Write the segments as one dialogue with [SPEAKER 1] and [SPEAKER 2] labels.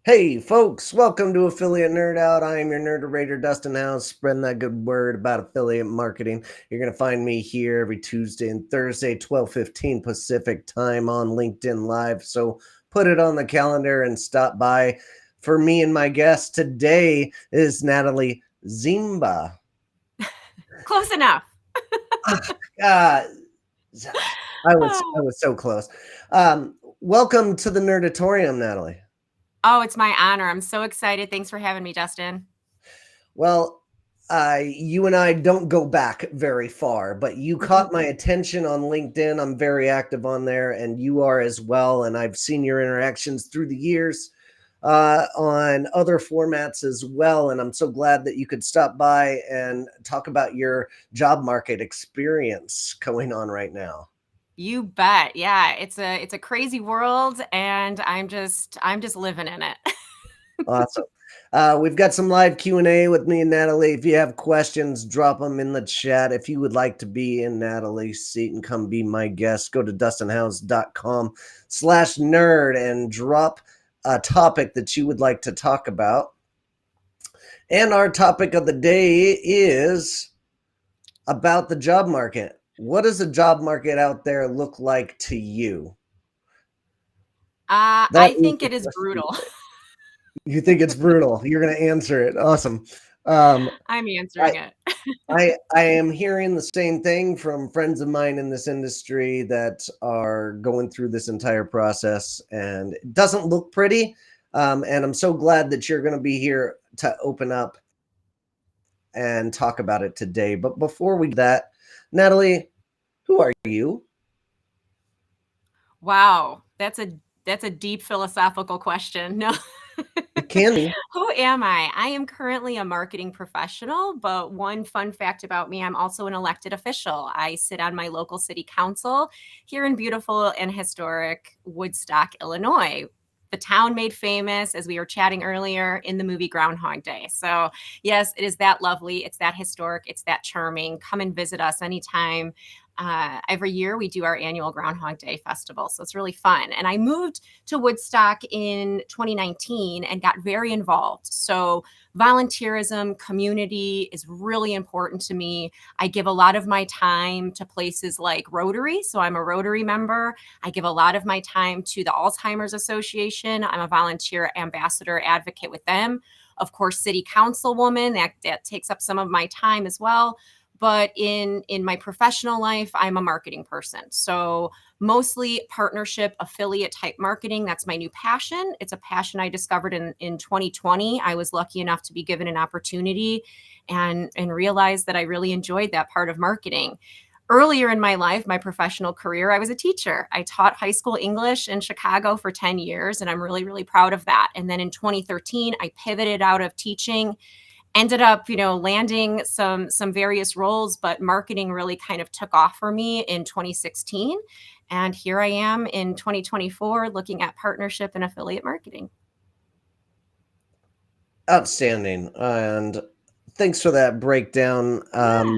[SPEAKER 1] Hey folks, welcome to Affiliate Nerd Out. I am your nerderator, Dustin House, spreading that good word about affiliate marketing. You're going to find me here every Tuesday and Thursday, 12:15 Pacific time on LinkedIn Live. So put it on the calendar and stop by. For me and my guest today is Natalie Ziemba.
[SPEAKER 2] Close enough.
[SPEAKER 1] Ah, I was I
[SPEAKER 2] Oh,
[SPEAKER 1] was so close. Welcome to the Nerdatorium, Natalie.
[SPEAKER 2] it's my honor. I'm so excited. Thanks for having me, Justin.
[SPEAKER 1] Well, you and I don't go back very far, but you caught my attention on LinkedIn. I'm very active on there, and you are as well. And I've seen your interactions through the years on other formats as well. And I'm so glad that you could stop by and talk about your job market experience going on right now.
[SPEAKER 2] You bet. Yeah, it's a crazy world and I'm just living in it.
[SPEAKER 1] Awesome. We've got some live Q&A with me and Natalie. If you have questions, drop them in the chat. If you would like to be in Natalie's seat and come be my guest, go to dustinhouse.com/nerd and drop a topic that you would like to talk about. And our topic of the day is about the job market. What does the job market out there look like to you? That
[SPEAKER 2] I
[SPEAKER 1] is
[SPEAKER 2] think
[SPEAKER 1] the
[SPEAKER 2] it is
[SPEAKER 1] question.
[SPEAKER 2] brutal.
[SPEAKER 1] You think it's brutal. You're going to answer it. Awesome. Um,
[SPEAKER 2] I'm
[SPEAKER 1] I,
[SPEAKER 2] answering it.
[SPEAKER 1] I am hearing the same thing from friends of mine in this industry that are going through this entire process, and it doesn't look pretty. And I'm so glad that you're going to be here to open up and talk about it today. But before we do that, Natalie, who are you?
[SPEAKER 2] Wow, that's a deep philosophical question. No.
[SPEAKER 1] It can be.
[SPEAKER 2] Who am I? I am currently a marketing professional, but one fun fact about me, I'm also an elected official. I sit on my local city council here in beautiful and historic Woodstock, Illinois. The town made famous, as we were chatting earlier, in the movie Groundhog Day. So, yes, it is that lovely. It's that historic. It's that charming. Come and visit us anytime. Every year we do our annual Groundhog Day festival. So it's really fun. And I moved to Woodstock in 2019 and got very involved. So volunteerism, community is really important to me. I give a lot of my time to places like Rotary. So I'm a Rotary member. I give a lot of my time to the Alzheimer's Association. I'm a volunteer ambassador advocate with them. Of course, city councilwoman, that takes up some of my time as well. But in my professional life, I'm a marketing person. So mostly partnership affiliate type marketing. That's my new passion. It's a passion I discovered in 2020. I was lucky enough to be given an opportunity and realized that I really enjoyed that part of marketing. Earlier in my life, my professional career, I was a teacher. I taught high school English in Chicago for 10 years, and I'm really, really proud of that. And then in 2013, I pivoted out of teaching, ended up landing some various roles, but marketing really kind of took off for me in 2016, and here I am in 2024 looking at partnership and affiliate marketing.
[SPEAKER 1] Outstanding. And thanks for that breakdown.
[SPEAKER 2] Yeah.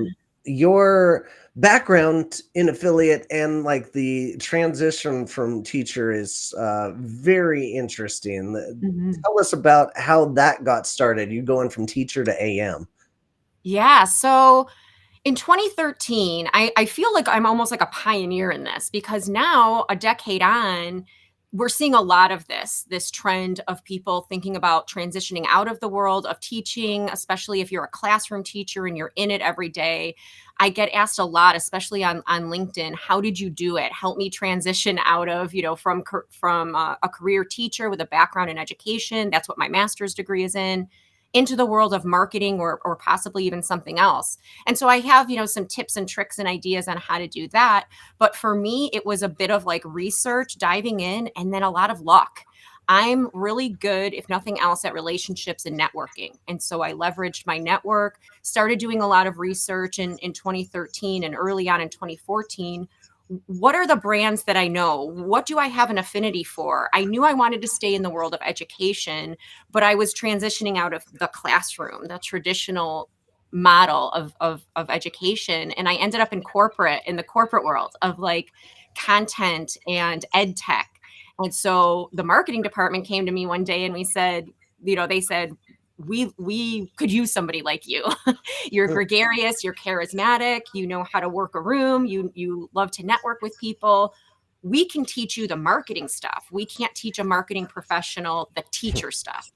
[SPEAKER 1] Your background in affiliate and like the transition from teacher is very interesting.
[SPEAKER 2] Mhm.
[SPEAKER 1] Tell us about how that got started. You going from teacher to AM.
[SPEAKER 2] Yeah, so in 2013, I feel like I'm almost like a pioneer in this, because now, a decade on, we're seeing a lot of this trend of people thinking about transitioning out of the world of teaching, especially if you're a classroom teacher and you're in it every day. I get asked a lot, especially on LinkedIn, how did you do it? Help me transition out of, from a career teacher with a background in education. That's what my master's degree is in, into the world of marketing, or possibly even something else. And so I have, some tips and tricks and ideas on how to do that. But for me, it was a bit of like research, diving in, and then a lot of luck. I'm really good, if nothing else, at relationships and networking. And so I leveraged my network, started doing a lot of research in 2013 and early on in 2014. What are the brands that I know? What do I have an affinity for? I knew I wanted to stay in the world of education, but I was transitioning out of the classroom, the traditional model of education. And I ended up in the corporate world of like content and ed tech. And so the marketing department came to me one day and we said, they said, we could use somebody like you. You're gregarious, you're charismatic, you know how to work a room, you love to network with people. We can teach you the marketing stuff. We can't teach a marketing professional the teacher stuff.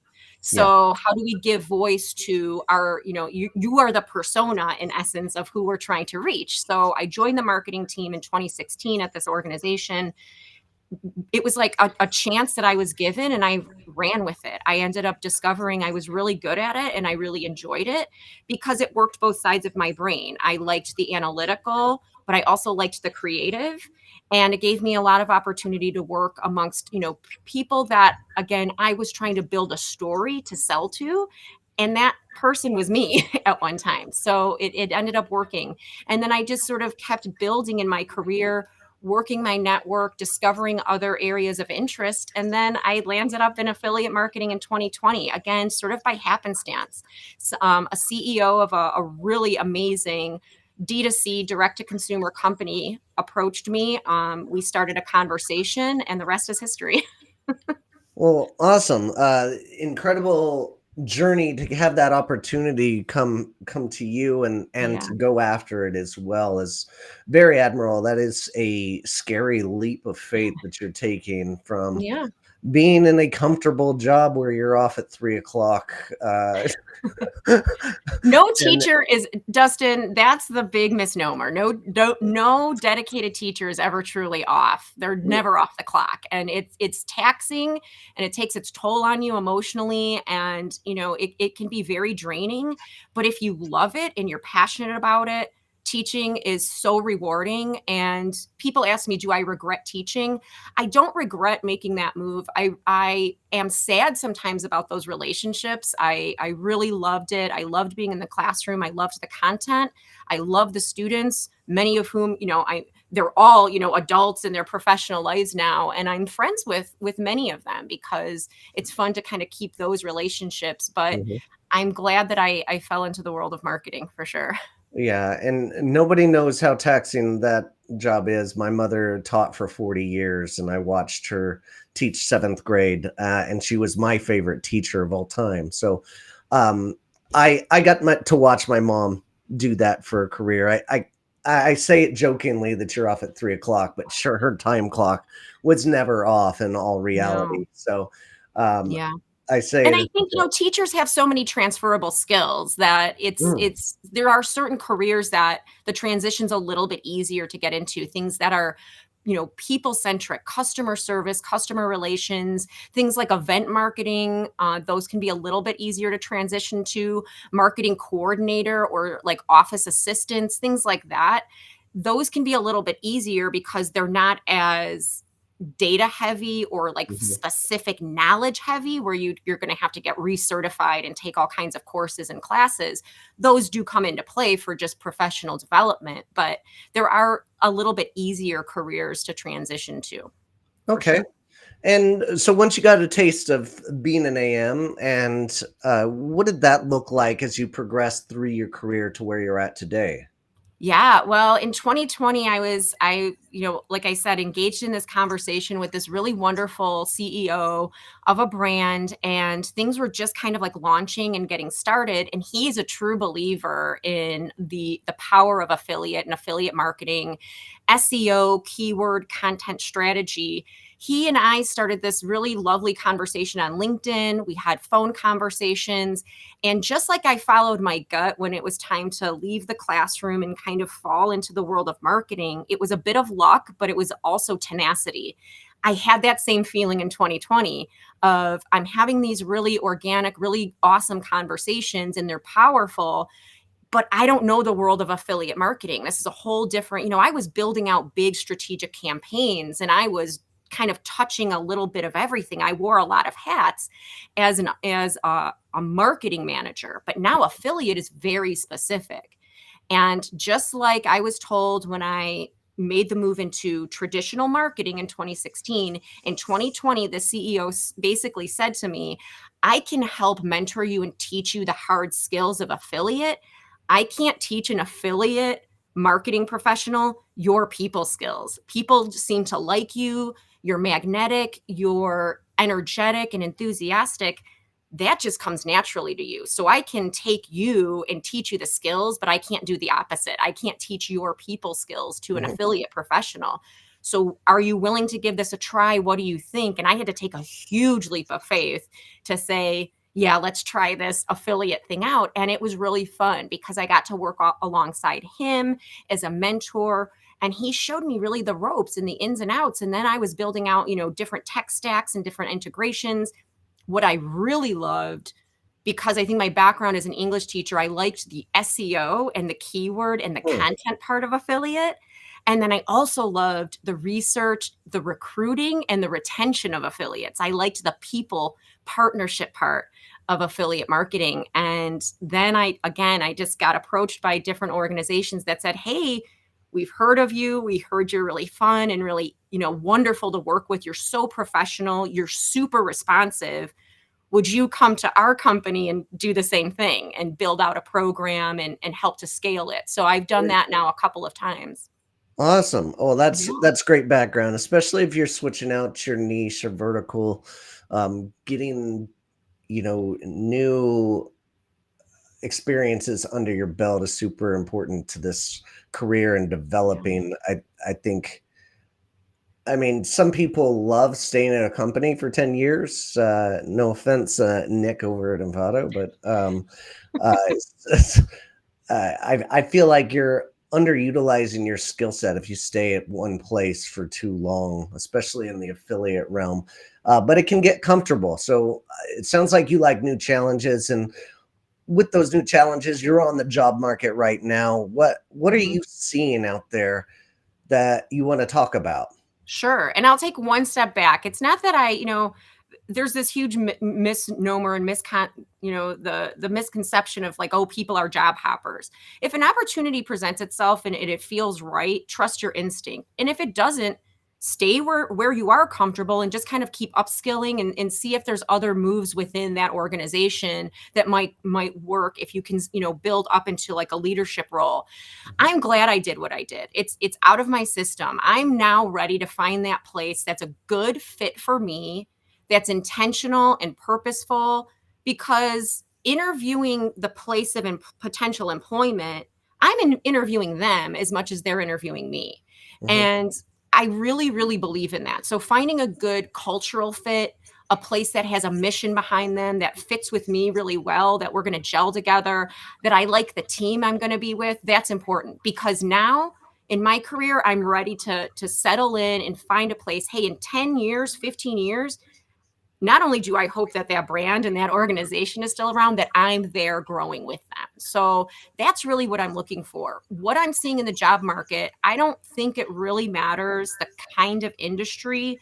[SPEAKER 1] Yeah.
[SPEAKER 2] So how do we give voice to our, you are the persona in essence of who we're trying to reach. So I joined the marketing team in 2016 at this organization. It was like a chance that I was given and I ran with it. I ended up discovering I was really good at it and I really enjoyed it because it worked both sides of my brain. I liked the analytical, but I also liked the creative. And it gave me a lot of opportunity to work amongst, people that, again, I was trying to build a story to sell to. And that person was me at one time. So it ended up working. And then I just sort of kept building in my career, working my network, discovering other areas of interest. And then I landed up in affiliate marketing in 2020, again, sort of by happenstance. A CEO of a really amazing D2C direct to consumer company approached me. We started a conversation, and the rest is history.
[SPEAKER 1] Well, awesome. Incredible journey to have that opportunity come to you and
[SPEAKER 2] Yeah.
[SPEAKER 1] to go after it as well is very admirable. That is a scary leap of faith that you're taking from
[SPEAKER 2] Yeah.
[SPEAKER 1] being in a comfortable job where you're off at 3 o'clock.
[SPEAKER 2] No
[SPEAKER 1] And
[SPEAKER 2] teacher is Dustin, that's the big misnomer. No dedicated teacher is ever truly off. They're never off the clock. And it's taxing and it takes its toll on you emotionally. And it can be very draining. But if you love it and you're passionate about it, teaching is so rewarding. And people ask me, do I regret teaching? I don't regret making that move. I am sad sometimes about those relationships. I really loved it. I loved being in the classroom. I loved the content. I love the students, many of whom, they're all, adults in their professional lives now. And I'm friends with many of them because it's fun to kind of keep those relationships. But
[SPEAKER 1] Mhm.
[SPEAKER 2] I'm glad that I fell into the world of marketing for sure.
[SPEAKER 1] Yeah, and nobody knows how taxing that job is. My mother taught for 40 years, and I watched her teach seventh grade, and she was my favorite teacher of all time. So, um, I got to watch my mom do that for a career. I say it jokingly that you're off at 3 o'clock, but sure, her time clock was never off in all
[SPEAKER 2] No.
[SPEAKER 1] reality. So, um,
[SPEAKER 2] Yeah.
[SPEAKER 1] I say
[SPEAKER 2] And
[SPEAKER 1] it
[SPEAKER 2] I
[SPEAKER 1] as
[SPEAKER 2] think,
[SPEAKER 1] a joke.
[SPEAKER 2] teachers have so many transferable skills that
[SPEAKER 1] Mm,
[SPEAKER 2] it's there are certain careers that the transition's a little bit easier to get into, things that are, people centric, customer service, customer relations, things like event marketing, those can be a little bit easier to transition to, marketing coordinator or like office assistants, things like that. Those can be a little bit easier because they're not as data heavy or like
[SPEAKER 1] mhm.
[SPEAKER 2] specific knowledge heavy where you're going to have to get recertified and take all kinds of courses and classes. Those do come into play for just professional development, but there are a little bit easier careers to transition to for
[SPEAKER 1] Okay.
[SPEAKER 2] sure.
[SPEAKER 1] And so once you got a taste of being an AM, and what did that look like as you progressed through your career to where you're at today?
[SPEAKER 2] Yeah, well, in 2020, like I said, engaged in this conversation with this really wonderful CEO of a brand, and things were just kind of like launching and getting started. And he's a true believer in the power of affiliate and affiliate marketing, SEO, keyword content strategy. He and I started this really lovely conversation on LinkedIn. We had phone conversations, and just like I followed my gut when it was time to leave the classroom and kind of fall into the world of marketing, it was a bit of luck, but it was also tenacity. I had that same feeling in 2020 of I'm having these really organic, really awesome conversations and they're powerful, but I don't know the world of affiliate marketing. This is a whole different, I was building out big strategic campaigns and I was kind of touching a little bit of everything. I wore a lot of hats as a marketing manager, but now affiliate is very specific. And just like I was told when I made the move into traditional marketing in 2016, in 2020, the CEO basically said to me, I can help mentor you and teach you the hard skills of affiliate. I can't teach an affiliate marketing professional your people skills. People seem to like you. you're magnetic, you're energetic and enthusiastic, that just comes naturally to you. So I can take you and teach you the skills, but I can't do the opposite. I can't teach your people skills to an
[SPEAKER 1] Mhm.
[SPEAKER 2] affiliate professional. So are you willing to give this a try? What do you think? And I had to take a huge leap of faith to say, yeah, let's try this affiliate thing out. And it was really fun because I got to work alongside him as a mentor. And he showed me really the ropes and the ins and outs. And then I was building out, different tech stacks and different integrations. What I really loved, because I think my background as an English teacher, I liked the SEO and the keyword and the
[SPEAKER 1] Hmm.
[SPEAKER 2] content part of affiliate. And then I also loved the research, the recruiting, and the retention of affiliates. I liked the people partnership part of affiliate marketing. And then I just got approached by different organizations that said, hey, we've heard of you. We heard you're really fun and really, wonderful to work with. You're so professional. You're super responsive. Would you come to our company and do the same thing and build out a program and help to scale it? So I've done that now a couple of times.
[SPEAKER 1] Awesome. Oh, that's
[SPEAKER 2] Yeah.
[SPEAKER 1] that's great background, especially if you're switching out your niche or vertical, getting, new experiences under your belt is super important to this career and developing. I think, I mean, some people love staying at a company for 10 years. No offense, Nick over at Envato, but it's I feel like you're underutilizing your skill set if you stay at one place for too long, especially in the affiliate realm. But it can get comfortable. So it sounds like you like new challenges, and with those new challenges, you're on the job market right now. What are
[SPEAKER 2] Mhm.
[SPEAKER 1] you seeing out there that you want to talk about?
[SPEAKER 2] Sure. And I'll take one step back. It's not that there's this huge misnomer and the misconception of like, oh, people are job hoppers. If an opportunity presents itself and it feels right, trust your instinct. And if it doesn't, stay where you are comfortable and just kind of keep upskilling and see if there's other moves within that organization that might work if you can, build up into like a leadership role. I'm glad I did what I did. It's out of my system. I'm now ready to find that place that's a good fit for me, that's intentional and purposeful, because interviewing the place of potential employment, interviewing them as much as they're interviewing me.
[SPEAKER 1] Mhm.
[SPEAKER 2] And I really, really believe in that. So finding a good cultural fit, a place that has a mission behind them that fits with me really well, that we're going to gel together, that I like the team I'm going to be with, that's important because now in my career, I'm ready to settle in and find a place. Hey, in 10 years, 15 years, not only do I hope that that brand and that organization is still around, that I'm there growing with them. So that's really what I'm looking for. What I'm seeing in the job market, I don't think it really matters the kind of industry.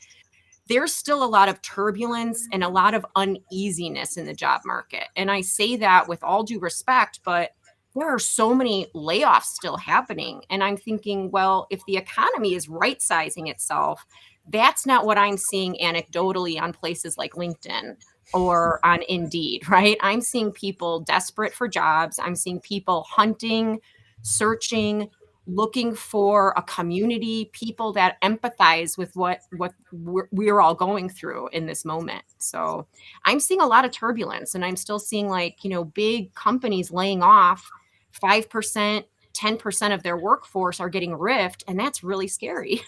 [SPEAKER 2] There's still a lot of turbulence and a lot of uneasiness in the job market. And I say that with all due respect, but there are so many layoffs still happening. And I'm thinking, well, if the economy is right sizing itself, that's not what I'm seeing anecdotally on places like LinkedIn or on Indeed, right? I'm seeing people desperate for jobs. I'm seeing people hunting, searching, looking for a community, people that empathize with what we're all going through in this moment. So I'm seeing a lot of turbulence, and I'm still seeing like big companies laying off 5%, 10% of their workforce are getting riffed, and that's really scary.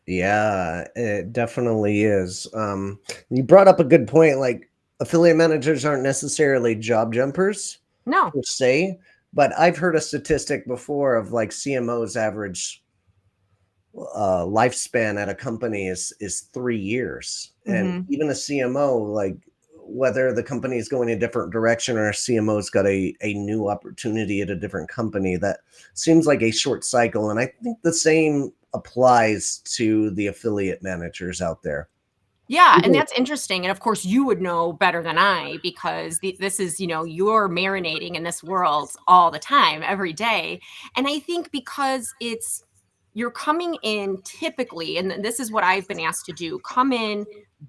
[SPEAKER 1] Yeah, it definitely is. You brought up a good point. Like, affiliate managers aren't necessarily job jumpers
[SPEAKER 2] No.
[SPEAKER 1] per se, but I've heard a statistic before of like CMO's average lifespan at a company is 3 years, and
[SPEAKER 2] Hmm.
[SPEAKER 1] even a CMO, like whether the company is going a different direction or a CMO's got a new opportunity at a different company, that seems like a short cycle, and I think the same applies to the affiliate managers out there.
[SPEAKER 2] Yeah, and
[SPEAKER 1] Even-
[SPEAKER 2] that's interesting, and of course, you would know better than I because this is, you're marinating in this world all the time, every day, and I think because you're coming in typically, and this is what I've been asked to do, come in,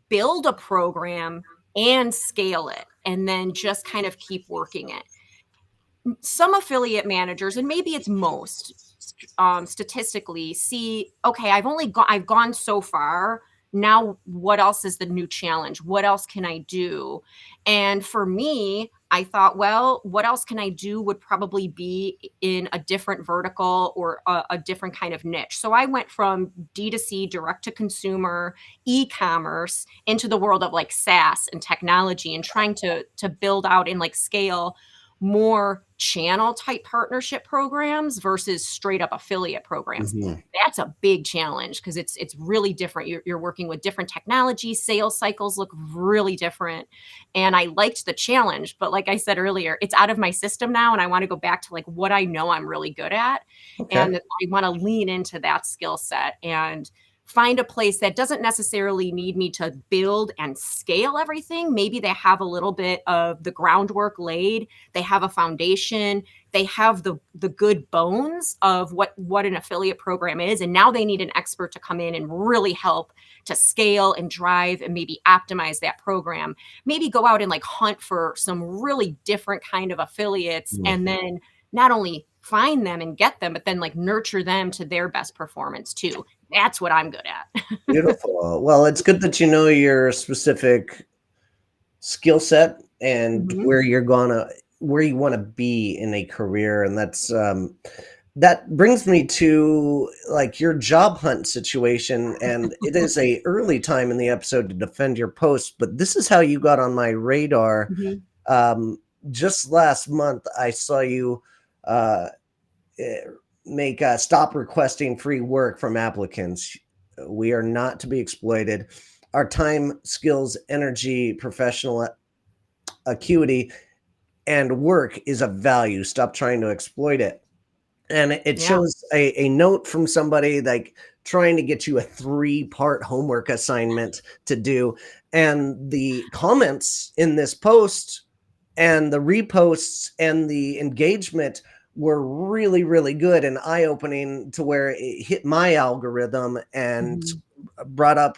[SPEAKER 2] build a program, and scale it, and then just kind of keep working it. Some affiliate managers, and maybe it's most, statistically see, okay, I've gone so far. Now what else is the new challenge? What else can I do? And for me, I thought, well, what else can I do would probably be in a different vertical or a different kind of niche. So I went from D2C, direct to consumer, e-commerce, into the world of like SaaS and technology, and trying to build out and like scale more channel type partnership programs versus straight up affiliate programs.
[SPEAKER 1] Mhm.
[SPEAKER 2] That's a big challenge because it's really different. You're working with different technology. Sales cycles look really different, and I liked the challenge. But like I said earlier, it's out of my system now, and I want to go back to like what I know I'm really good at,
[SPEAKER 1] Okay.
[SPEAKER 2] and I want to lean into that skill set and find a place that doesn't necessarily need me to build and scale everything. Maybe they have a little bit of the groundwork laid, they have a foundation, they have the good bones of what an affiliate program is, and now they need an expert to come in and really help to scale and drive and maybe optimize that program. Maybe go out and like hunt for some really different kind of affiliates,
[SPEAKER 1] Mm.
[SPEAKER 2] and then not only find them and get them, but then like nurture them to their best performance too. That's what I'm good at.
[SPEAKER 1] Beautiful. Well, it's good that you know your specific skill set and
[SPEAKER 2] Mhm.
[SPEAKER 1] where you want to be in a career, and that brings me to like your job hunt situation. And it is a early time in the episode to defend your post, but this is how you got on my radar.
[SPEAKER 2] Mhm.
[SPEAKER 1] um, just last month I saw you uh, eh, make stop requesting free work from applicants. We are not to be exploited. Our time, skills, energy, professional acuity, and work is of value. Stop trying to exploit it. And it
[SPEAKER 2] Yeah.
[SPEAKER 1] shows a note from somebody like trying to get you a 3-part homework assignment to do. And the comments in this post and the reposts and the engagement were really, really good and eye-opening to where it hit my algorithm and
[SPEAKER 2] Mhm.
[SPEAKER 1] brought up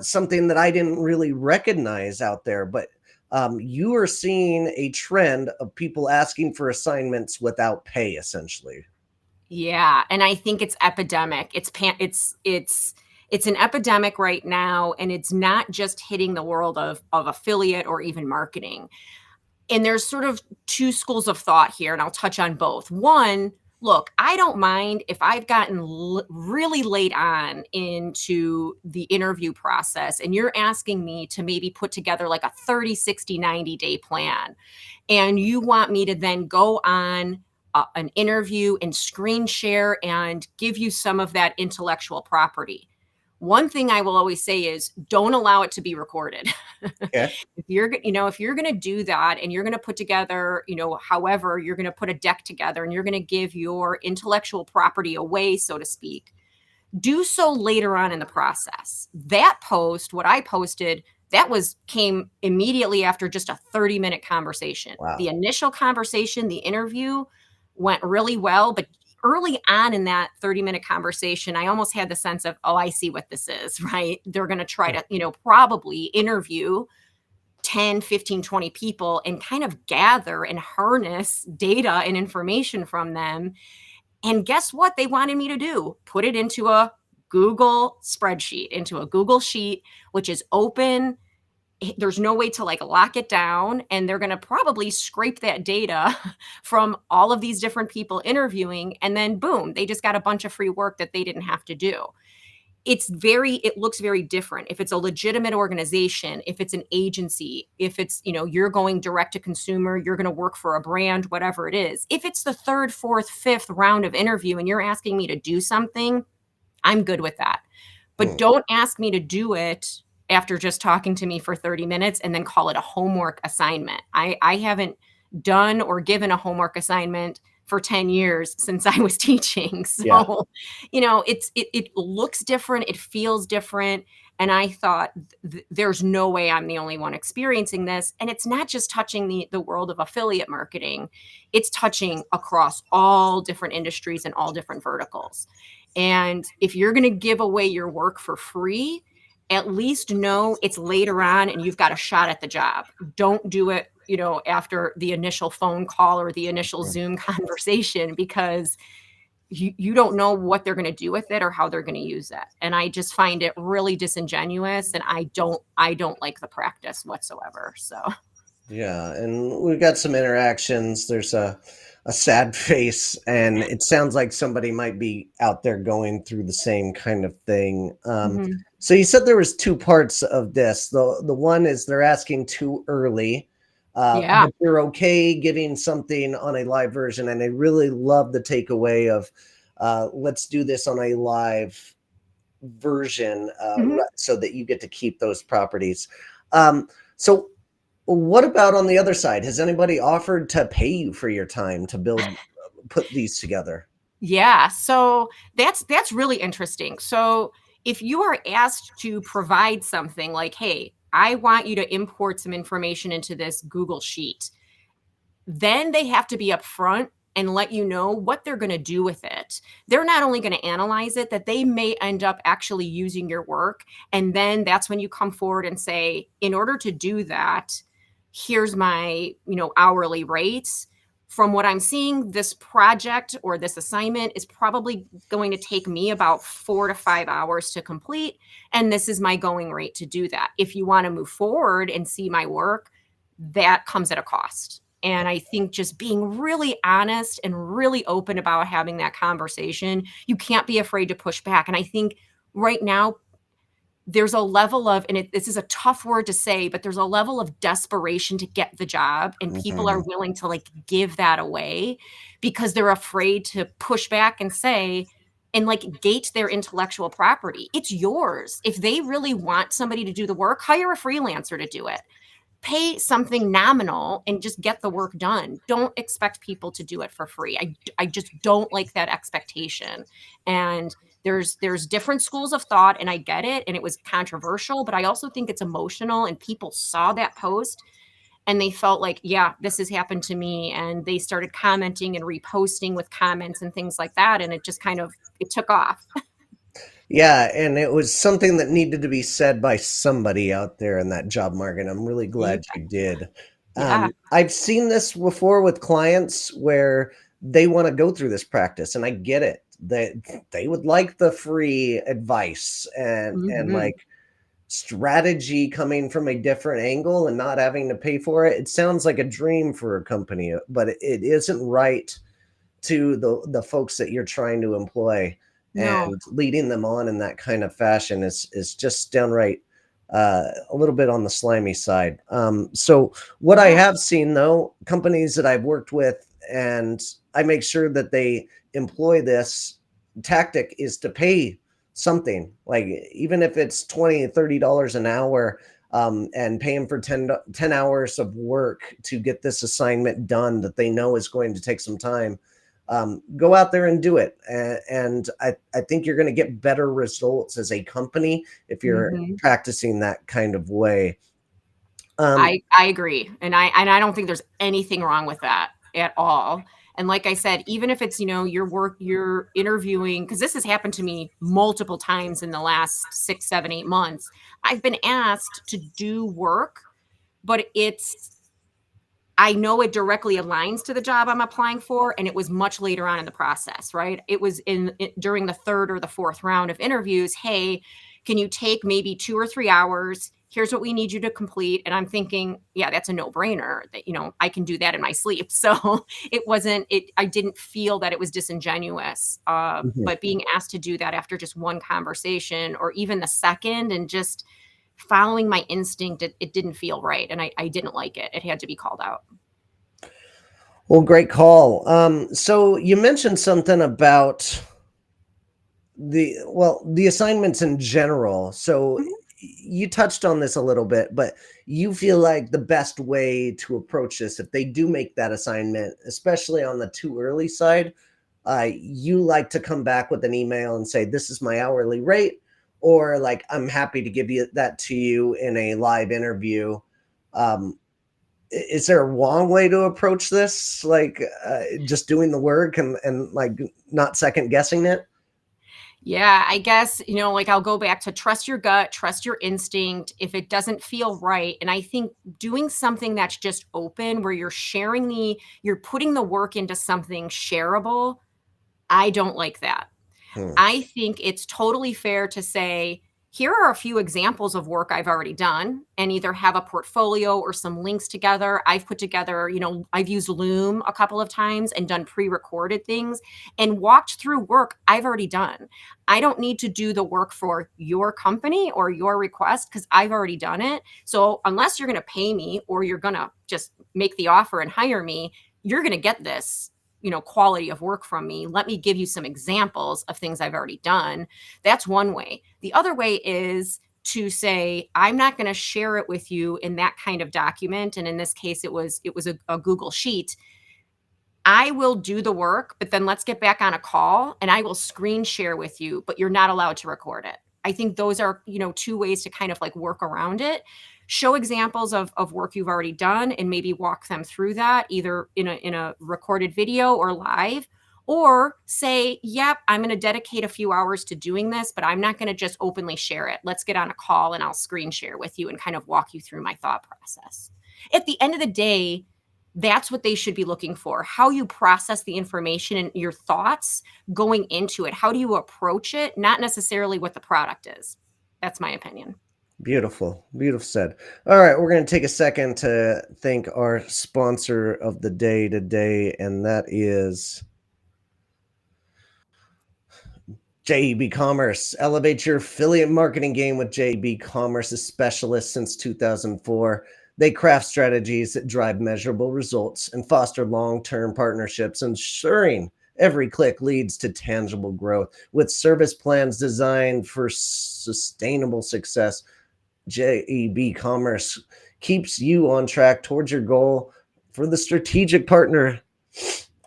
[SPEAKER 1] something that I didn't really recognize out there. But you are seeing a trend of people asking for assignments without pay, essentially.
[SPEAKER 2] Yeah, and I think it's epidemic. It's an epidemic right now, and it's not just hitting the world of affiliate or even marketing. And there's sort of 2 schools of thought here, and I'll touch on both. One, look, I don't mind if I've gotten really late on into the interview process, and you're asking me to maybe put together like a 30, 60, 90-day plan. And you want me to then go on an interview and screen share and give you some of that intellectual property. One thing I will always say is don't allow it to be recorded.
[SPEAKER 1] Okay.
[SPEAKER 2] If you're going to do that and you're going to put together, however, you're going to put a deck together and you're going to give your intellectual property away, so to speak, do so later on in the process. That post, what I posted, that was came immediately after just a 30-minute conversation. The
[SPEAKER 1] Wow.
[SPEAKER 2] initial conversation, the interview went really well, but early on in that 30-minute conversation, I almost had the sense of, oh, I see what this is, right? They're going to try to, probably interview 10, 15, 20 people and kind of gather and harness data and information from them. And guess what they wanted me to do? Put it into a Google spreadsheet, into a Google sheet, which is open. There's no way to like lock it down. And they're going to probably scrape that data from all of these different people interviewing. And then boom, they just got a bunch of free work that they didn't have to do. It looks very different if it's a legitimate organization, if it's an agency, if it's, you're going direct to consumer, you're going to work for a brand, whatever it is. If it's the third, fourth, fifth round of interview and you're asking me to do something, I'm good with that. But
[SPEAKER 1] Hmm.
[SPEAKER 2] don't ask me to do it after just talking to me for 30 minutes and then call it a homework assignment. I haven't done or given a homework assignment for 10 years since I was teaching.
[SPEAKER 1] Yeah.
[SPEAKER 2] So, it looks different, it feels different. And I thought there's no way I'm the only one experiencing this. And it's not just touching the world of affiliate marketing, it's touching across all different industries and all different verticals. And if you're going to give away your work for free, at least know it's later on and you've got a shot at the job. Don't do it, after the initial phone call or the initial Zoom conversation, because you don't know what they're going to do with it or how they're going to use it. And I just find it really disingenuous, and I don't like the practice whatsoever. So
[SPEAKER 1] Yeah, and we've got some interactions. There's a sad face, and it sounds like somebody might be out there going through the same kind of thing.
[SPEAKER 2] mhm.
[SPEAKER 1] So you said there was two parts of this. The one is they're asking too early,
[SPEAKER 2] Yeah.
[SPEAKER 1] but they're okay getting something on a live version, and they really love the takeaway of let's do this on a live version
[SPEAKER 2] Mhm.
[SPEAKER 1] so that you get to keep those properties. So what about on the other side? Has anybody offered to pay you for your time to put these together?
[SPEAKER 2] Yeah, so that's really interesting. So if you are asked to provide something like, "Hey, I want you to import some information into this Google sheet," then they have to be upfront and let you know what they're going to do with it. They're not only going to analyze it, that they may end up actually using your work. And then that's when you come forward and say, in order to do that, here's my, hourly rates. From what I'm seeing, this project or this assignment is probably going to take me about 4 to 5 hours to complete. And this is my going rate to do that. If you want to move forward and see my work, that comes at a cost. And I think just being really honest and really open about having that conversation, you can't be afraid to push back. And I think right now, there's a level of, and this is a tough word to say, but there's a level of desperation to get the job. And people are
[SPEAKER 1] Mhm.
[SPEAKER 2] willing to like give that away because they're afraid to push back and say, and like gate their intellectual property. It's yours. If they really want somebody to do the work, hire a freelancer to do it. Pay something nominal and just get the work done. Don't expect people to do it for free. I just don't like that expectation. And there's different schools of thought, and I get it, and it was controversial, but I also think it's emotional, and people saw that post and they felt like, yeah, this has happened to me, and they started commenting and reposting with comments and things like that, and it just kind of it took off.
[SPEAKER 1] Yeah, and it was something that needed to be said by somebody out there in that job market. I'm really
[SPEAKER 2] Yeah.
[SPEAKER 1] glad you did.
[SPEAKER 2] Yeah.
[SPEAKER 1] I've seen this before with clients where they want to go through this practice, and I get it. They would like the free advice and
[SPEAKER 2] Mhm.
[SPEAKER 1] like strategy coming from a different angle and not having to pay for it. It sounds like a dream for a company, but it isn't right to the folks that you're trying to employ,
[SPEAKER 2] No.
[SPEAKER 1] and leading them on in that kind of fashion is just downright a little bit on the slimy side. So what I
[SPEAKER 2] Yeah.
[SPEAKER 1] have seen though, companies that I've worked with, and I make sure that they employ this tactic, is to pay something, like even if it's $20 to $30 an hour, and pay them for 10 hours of work to get this assignment done that they know is going to take some time. Go out there and do it. And I think you're going to get better results as a company if you're
[SPEAKER 2] Mhm.
[SPEAKER 1] practicing that kind of way. Um,
[SPEAKER 2] I agree, and I don't think there's anything wrong with that at all. And like I said, even if it's, your work, you're interviewing, because this has happened to me multiple times in the last 6, 7, 8 months. I've been asked to do work, but I know it directly aligns to the job I'm applying for, and it was much later on in the process, right? It was during the third or the fourth round of interviews. Hey, can you take maybe 2 or 3 hours? Here's what we need you to complete. And I'm thinking, yeah, that's a no brainer. That I can do that in my sleep. So it wasn't. It. I didn't feel that it was disingenuous.
[SPEAKER 1] mhm.
[SPEAKER 2] But being asked to do that after just one conversation, or even the second, and just following my instinct, it didn't feel right, and I didn't like it. It had to be called out.
[SPEAKER 1] Well, great call. So you mentioned something about the assignments in general. So
[SPEAKER 2] Mhm.
[SPEAKER 1] you touched on this a little bit, but you feel like the best way to approach this, if they do make that assignment, especially on the too early side, you like to come back with an email and say, this is my hourly rate, or like, I'm happy to give you that to you in a live interview. um, is there a wrong way to approach this, like just doing the work and like not second guessing it?
[SPEAKER 2] Yeah, I guess, like I'll go back to trust your gut, trust your instinct. If it doesn't feel right, and I think doing something that's just open, where you're putting the work into something shareable, I don't like that.
[SPEAKER 1] Hmm.
[SPEAKER 2] I think it's totally fair to say, here are a few examples of work I've already done, and either have a portfolio or some links together. I've put together, I've used Loom a couple of times and done pre recorded things and walked through work I've already done. I don't need to do the work for your company or your request because I've already done it. So, unless you're going to pay me or you're going to just make the offer and hire me, you're going to get this quality of work from me. Let me give you some examples of things I've already done. That's one way. The other way is to say, I'm not going to share it with you in that kind of document. And in this case, it was a Google sheet. I will do the work, but then let's get back on a call and I will screen share with you, but you're not allowed to record it. I think those are, two ways to kind of like work around it. Show examples of work you've already done and maybe walk them through that either in a recorded video or live, or say, yep, I'm going to dedicate a few hours to doing this, but I'm not going to just openly share it. Let's get on a call and I'll screen share with you and kind of walk you through my thought process. At the end of the day, that's what they should be looking for. How you process the information and your thoughts going into it. How do you approach it? Not necessarily what the product is. That's my opinion.
[SPEAKER 1] Beautiful. Beautiful said. All right, we're going to take a second to thank our sponsor of the day today, and that is JEB Commerce. Elevate your affiliate marketing game with JEB Commerce, a specialist since 2004. They craft strategies that drive measurable results and foster long-term partnerships, ensuring every click leads to tangible growth. With service plans designed for sustainable success, JEB Commerce keeps you on track towards your goal for the strategic partner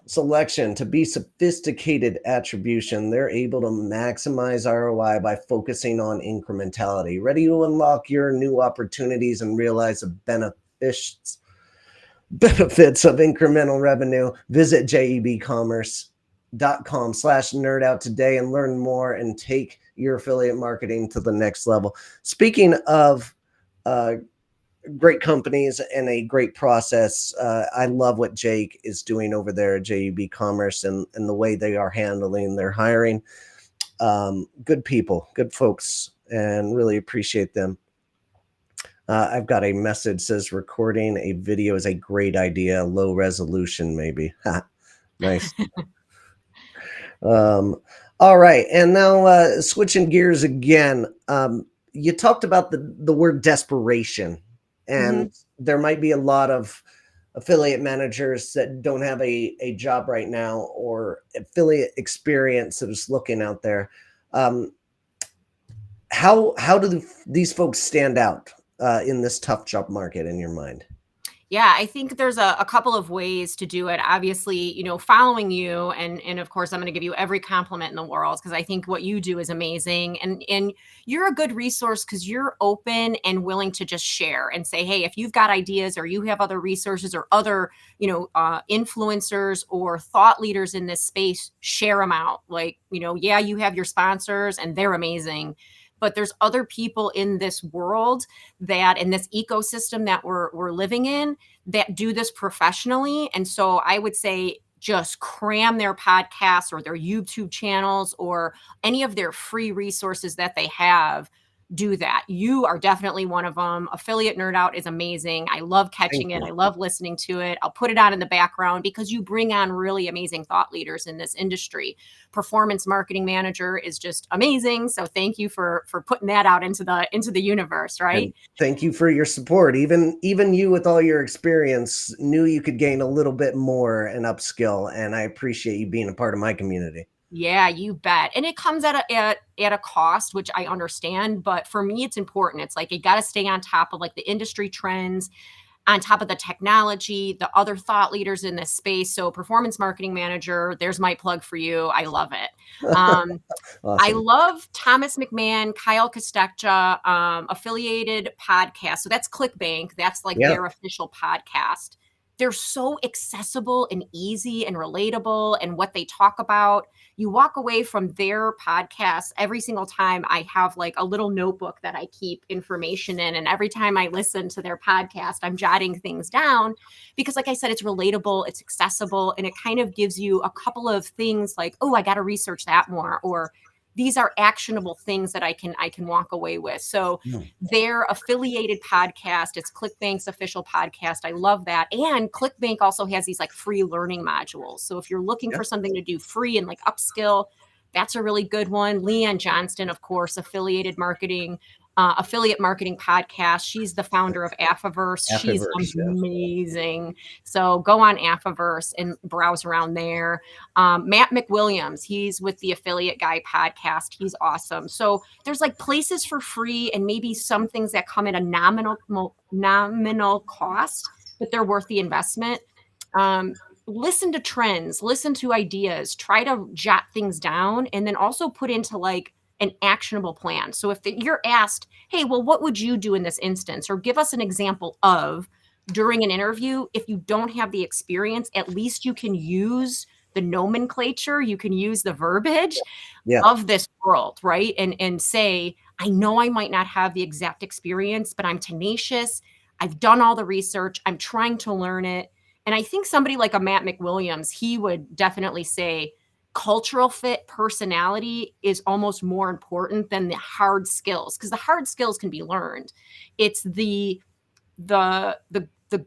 [SPEAKER 1] selection to be sophisticated attribution. They're able to maximize ROI by focusing on incrementality, ready to unlock your new opportunities and realize the benefits of incremental revenue. Visit jebcommerce.com/nerdout today and learn more and take your affiliate marketing to the next level. Speaking of great companies and a great process, I love what Jake is doing over there at JEB Commerce and the way they are handling their hiring. Good people, good folks, and really appreciate them. I've got a message says recording a video is a great idea. Low resolution, maybe. Nice. All right. And now switching gears again. You talked about the word desperation,
[SPEAKER 2] Mm-hmm.
[SPEAKER 1] and there might be a lot of affiliate managers that don't have a job right now or affiliate experience that is looking out there. How do these folks stand out in this tough job market in your mind?
[SPEAKER 2] Yeah, I think there's a couple of ways to do it. Obviously, following you and of course I'm going to give you every compliment in the world because I think what you do is amazing and you're a good resource because you're open and willing to just share and say, hey, if you've got ideas or you have other resources or other, influencers or thought leaders in this space, share them out. Like, yeah, you have your sponsors and they're amazing, but there's other people in this world that in this ecosystem that we're living in that do this professionally. And so I would say just cram their podcasts or their YouTube channels or any of their free resources that they have. Do that. You are definitely one of them. Affiliate Nerd Out is amazing. I love
[SPEAKER 1] Thank
[SPEAKER 2] catching it.
[SPEAKER 1] you.
[SPEAKER 2] I love listening to it. I'll put it on in the background because you bring on really amazing thought leaders in this industry. Performance Marketing Manager is just amazing. So thank you for putting that out into the universe, right?
[SPEAKER 1] And thank you for your support. Even you with all your experience knew you could gain a little bit more and upskill, and I appreciate you being a part of my community.
[SPEAKER 2] Yeah, you bet. And it comes at a cost, which I understand, but for me it's important. It's like you got to stay on top of like the industry trends, on top of the technology, the other thought leaders in this space. So Performance Marketing Manager, there's my plug for you. I love it. I
[SPEAKER 1] Awesome.
[SPEAKER 2] love Thomas McMahon, Kyle Kostekja, affiliated podcast. So that's ClickBank. That's like
[SPEAKER 1] Yeah.
[SPEAKER 2] their official podcast. they're so accessible and easy and relatable, and what they talk about. You walk away from their podcast every single time. I have like a little notebook that I keep information in. And every time I listen to their podcast, I'm jotting things down because, like I said, it's relatable, it's accessible, and it kind of gives you a couple of things like, oh, I got to research that more, or these are actionable things that I can walk away with. So
[SPEAKER 1] Mm.
[SPEAKER 2] their affiliated podcast, it's ClickBank's official podcast. I love that. And ClickBank also has these like free learning modules. So if you're looking
[SPEAKER 1] Yeah.
[SPEAKER 2] for something to do free and like Upskill, that's a really good one. Leanne Johnston, of course, affiliate marketing podcast. She's the founder of Affiverse. She's
[SPEAKER 1] Afterverse. Yeah.
[SPEAKER 2] amazing. So go on Affiverse and browse around there. Matt McWilliams, he's with the Affiliate Guy podcast. He's awesome. So there's like places for free and maybe some things that come at a nominal cost, but they're worth the investment. Listen to trends, listen to ideas, try to jot things down, and then also put into like an actionable plan. So if you're asked, hey, well, what would you do in this instance? Or give us an example of during an interview. If you don't have the experience, at least you can use the nomenclature, you can use the verbiage
[SPEAKER 1] Yeah.
[SPEAKER 2] of this world, right? And say, I know I might not have the exact experience, but I'm tenacious. I've done all the research. I'm trying to learn it. And I think somebody like a Matt McWilliams, he would definitely say cultural fit, personality is almost more important than the hard skills, because the hard skills can be learned. It's the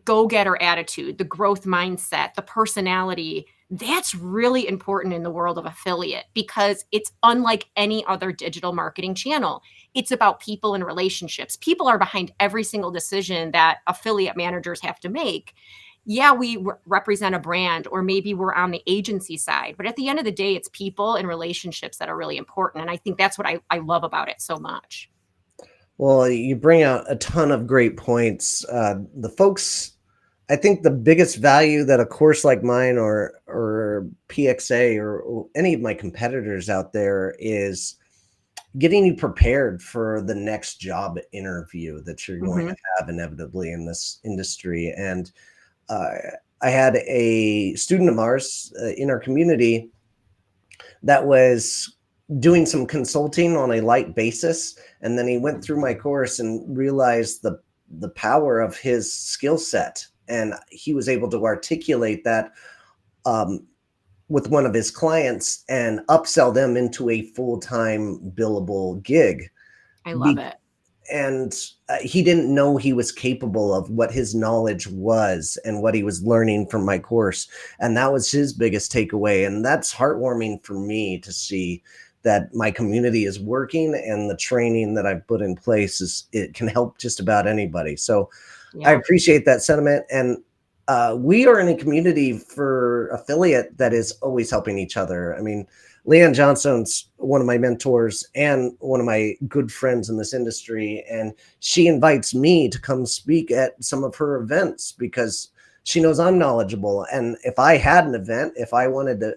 [SPEAKER 2] go-getter attitude, the growth mindset, the personality. That's really important in the world of affiliate because it's unlike any other digital marketing channel. It's about people and relationships. People are behind every single decision that affiliate managers have to make. Yeah, we represent a brand, or maybe we're on the agency side, but at the end of the day, it's people and relationships that are really important. And I think that's what I love about it so much.
[SPEAKER 1] Well, you bring out a ton of great points. The folks, I think the biggest value that a course like mine or PXA or any of my competitors out there is getting you prepared for the next job interview that you're going
[SPEAKER 2] Mm-hmm.
[SPEAKER 1] to have inevitably in this industry. And uh, I had a student of ours in our community that was doing some consulting on a light basis, and then he went through my course and realized the power of his skill set, and he was able to articulate that um, with one of his clients and upsell them into a full-time billable gig.
[SPEAKER 2] I love
[SPEAKER 1] Be-
[SPEAKER 2] it.
[SPEAKER 1] and he didn't know he was capable of what his knowledge was and what he was learning from my course, and that was his biggest takeaway. And that's heartwarming for me to see that my community is working, and the training that I've put in place is it can help just about anybody. So I
[SPEAKER 2] Yeah.
[SPEAKER 1] appreciate that sentiment. And we are in a community for affiliate that is always helping each other. I mean, Leanne Johnson's one of my mentors and one of my good friends in this industry. And she invites me to come speak at some of her events because she knows I'm knowledgeable. And if I had an event, if I wanted to,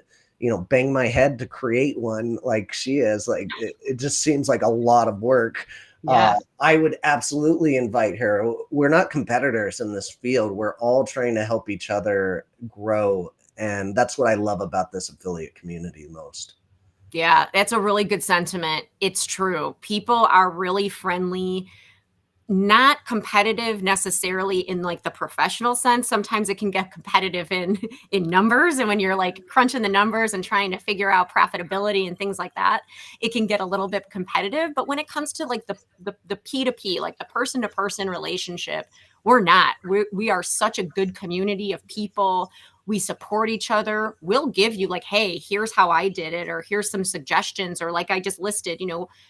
[SPEAKER 1] bang my head to create one like she is, like it just seems like a lot of work.
[SPEAKER 2] Yeah.
[SPEAKER 1] I would absolutely invite her. We're not competitors in this field. We're all trying to help each other grow. And that's what I love about this affiliate community most.
[SPEAKER 2] Yeah, that's a really good sentiment. It's true. People are really friendly, not competitive necessarily in like the professional sense. Sometimes it can get competitive in in numbers, and when you're like crunching the numbers and trying to figure out profitability and things like that, it can get a little bit competitive. But when it comes to like the P2P, like the person to person relationship, we're not. We are such a good community of people. We support each other. We'll give you like, hey, here's how I did it, or here's some suggestions, or like I just listed,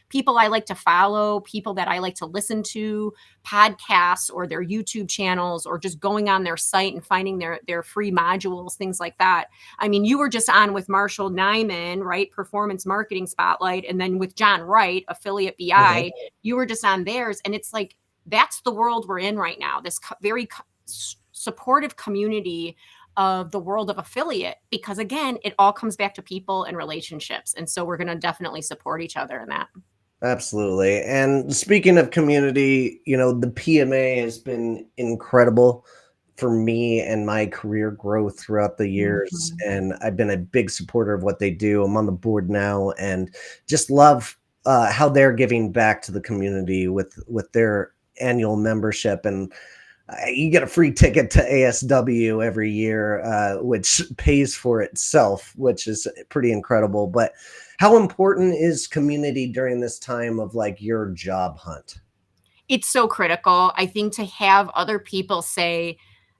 [SPEAKER 2] people I like to follow, people that I like to listen to, podcasts or their YouTube channels, or just going on their site and finding their free modules, things like that. I mean, you were just on with Marshall Nyman, right? Performance Marketing Spotlight. And then with John Wright, Affiliate BI, you were just on theirs. And it's like, that's the world we're in right now. This very supportive community of the world of affiliate, because again, it all comes back to people and relationships. And so we're going to definitely support each other in that.
[SPEAKER 1] Absolutely. And speaking of community, the PMA has been incredible for me and my career growth throughout the years.
[SPEAKER 2] Mhm.
[SPEAKER 1] And I've been a big supporter of what they do. I'm on the board now and just love how they're giving back to the community with their annual membership. And you get a free ticket to ASW every year, which pays for itself, which is pretty incredible. But how important is community during this time of like your job hunt?
[SPEAKER 2] It's so critical. I think to have other people say,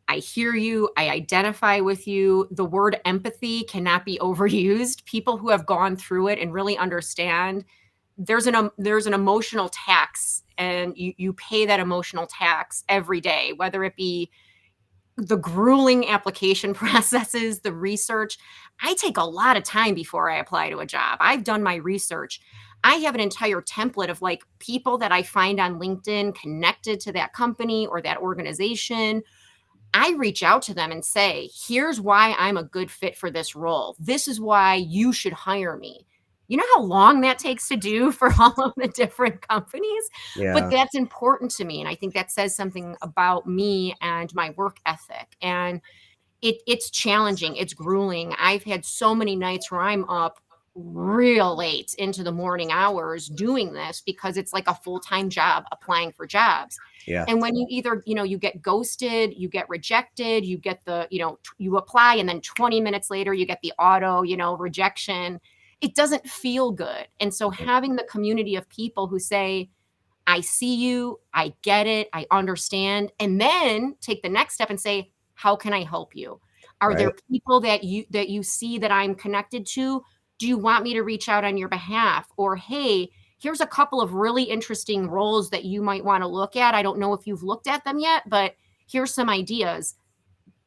[SPEAKER 2] I hear you, I identify with you. The word empathy cannot be overused. People who have gone through it and really understand there's an emotional tax, and you pay that emotional tax every day, whether it be the grueling application processes, the research. I take a lot of time before I apply to a job. I've done my research. I have an entire template of like people that I find on LinkedIn connected to that company or that organization. I reach out to them and say, here's why I'm a good fit for this role. This is why you should hire me. You know how long that takes to do for all of the different companies? But
[SPEAKER 1] Yeah,
[SPEAKER 2] that's important to me. And I think that says something about me and my work ethic. And it's challenging, it's grueling. I've had so many nights where I'm up real late into the morning hours doing this because it's like a full-time job applying for jobs.
[SPEAKER 1] yeah,
[SPEAKER 2] And when you either, you get ghosted, you get rejected, you get you apply and then 20 minutes later you get the auto, rejection. It doesn't feel good. And so having the community of people who say, I see you, I get it, I understand, and then take the next step and say, "How can I help you? Are there
[SPEAKER 1] right.
[SPEAKER 2] people that you see that I'm connected to? Do you want me to reach out on your behalf?" Or, "Hey, here's a couple of really interesting roles that you might wanna look at. I don't know if you've looked at them yet, but here's some ideas."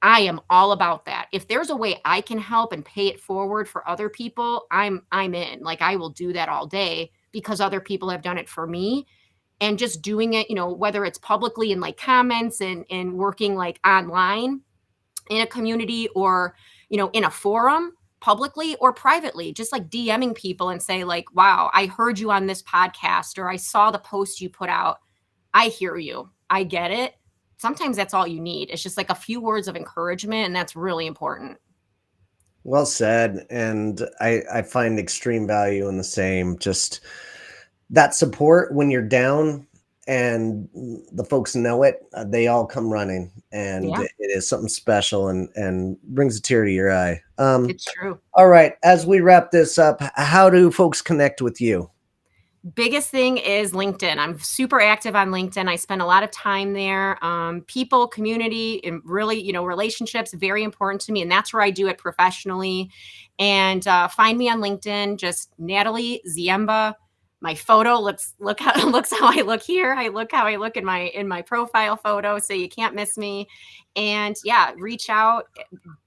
[SPEAKER 2] I am all about that. If there's a way I can help and pay it forward for other people, I'm in. Like, I will do that all day because other people have done it for me, and just doing it, whether it's publicly in like comments and working like online in a community or, in a forum publicly or privately, just like DMing people and say like, wow, I heard you on this podcast or I saw the post you put out. I hear you. I get it. Sometimes that's all you need. It's just like a few words of encouragement, and that's really important.
[SPEAKER 1] Well said. And I find extreme value in the same. Just that support when you're down and the folks know it, they all come running. And
[SPEAKER 2] Yeah,
[SPEAKER 1] it is something special and brings a tear to your eye.
[SPEAKER 2] it's true.
[SPEAKER 1] All right. As we wrap this up, how do folks connect with you?
[SPEAKER 2] Biggest thing is LinkedIn. I'm super active on LinkedIn. I spend a lot of time there. People, community, and really, relationships, very important to me. And that's where I do it professionally. And find me on LinkedIn, just Natalie Ziemba. My photo look how looks how I look here. I look how I look in my profile photo, so you can't miss me. And yeah, reach out.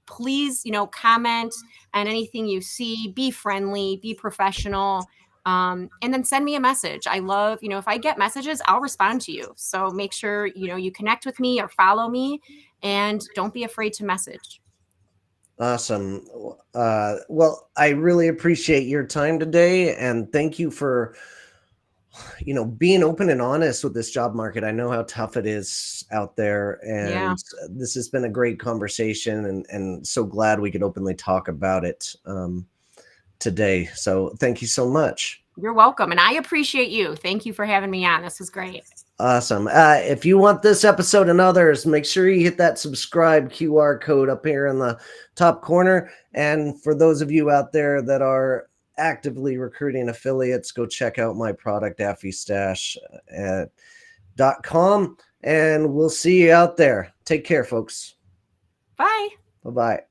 [SPEAKER 2] Please, comment on anything you see. Be friendly. Be professional, and then send me a message. I love, if I get messages, I'll respond to you. So make sure, you connect with me or follow me, and don't be afraid to message.
[SPEAKER 1] Awesome. Well, I really appreciate your time today, and thank you for being open and honest with this job market. I know how tough it is out there,
[SPEAKER 2] Yeah,
[SPEAKER 1] and this has been a great conversation, and so glad we could openly talk about it today. So thank you so much.
[SPEAKER 2] you're welcome. And I appreciate you. Thank you for having me on. This was great.
[SPEAKER 1] Awesome. If you want this episode and others, make sure you hit that subscribe QR code up here in the top corner. And for those of you out there that are actively recruiting affiliates, go check out my product, AffyStash at .com, and we'll see you out there. Take care, folks.
[SPEAKER 2] Bye.
[SPEAKER 1] Bye-bye.